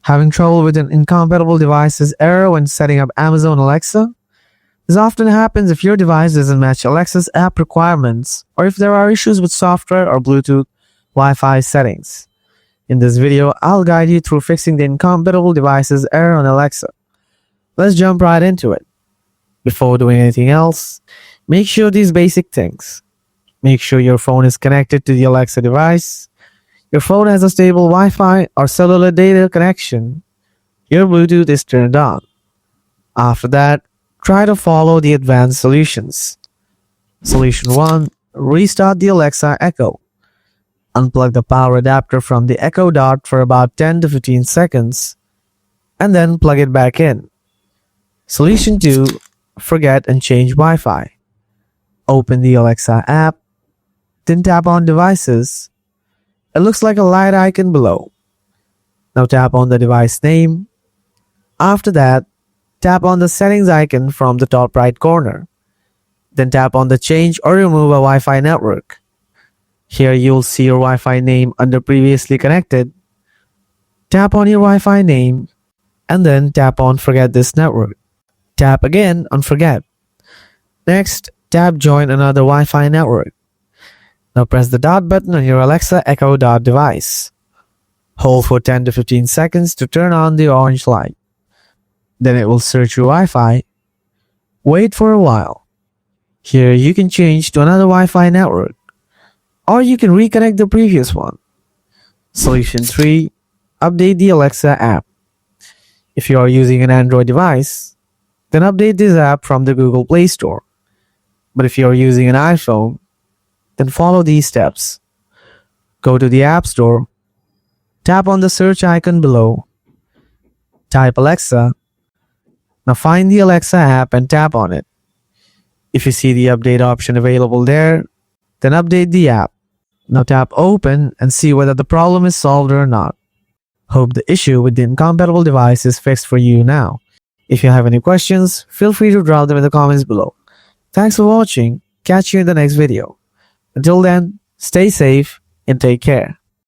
Having trouble with an incompatible device's error when setting up Amazon Alexa? This often happens if your device doesn't match Alexa's app requirements or if there are issues with software or Bluetooth Wi-Fi settings. In this video, I'll guide you through fixing the incompatible device's error on Alexa. Let's jump right into it. Before doing anything else, make sure these basic things. Make sure your phone is connected to the Alexa device. Your phone has a stable Wi-Fi or cellular data connection. Your Bluetooth is turned on. After that, try to follow the advanced solutions. Solution 1. Restart the Alexa Echo. Unplug the power adapter from the Echo Dot for about 10 to 15 seconds and then plug it back in. Solution 2. Forget and change Wi-Fi. Open the Alexa app, then tap on Devices. It looks like a light icon below. Now tap on the device name. After that, tap on the settings icon from the top right corner. Then tap on the change or remove a Wi-Fi network. Here you'll see your Wi-Fi name under previously connected. Tap on your Wi-Fi name and then tap on forget this network. Tap again on forget. Next, tap join another Wi-Fi network. Now press the dot button on your Alexa Echo Dot device. Hold for 10 to 15 seconds to turn on the orange light. Then it will search your Wi-Fi. Wait for a while. Here you can change to another Wi-Fi network, or you can reconnect the previous one. Solution 3. Update the Alexa app. If you are using an Android device, then update this app from the Google Play Store. But if you are using an iPhone, then follow these steps. Go to the App Store, tap on the search icon below, type Alexa. Now find the Alexa app and tap on it. If you see the update option available there, then update the app. Now tap Open and see whether the problem is solved or not. Hope the issue with the incompatible device is fixed for you now. If you have any questions, feel free to drop them in the comments below. Thanks for watching. Catch you in the next video. Until then, stay safe and take care.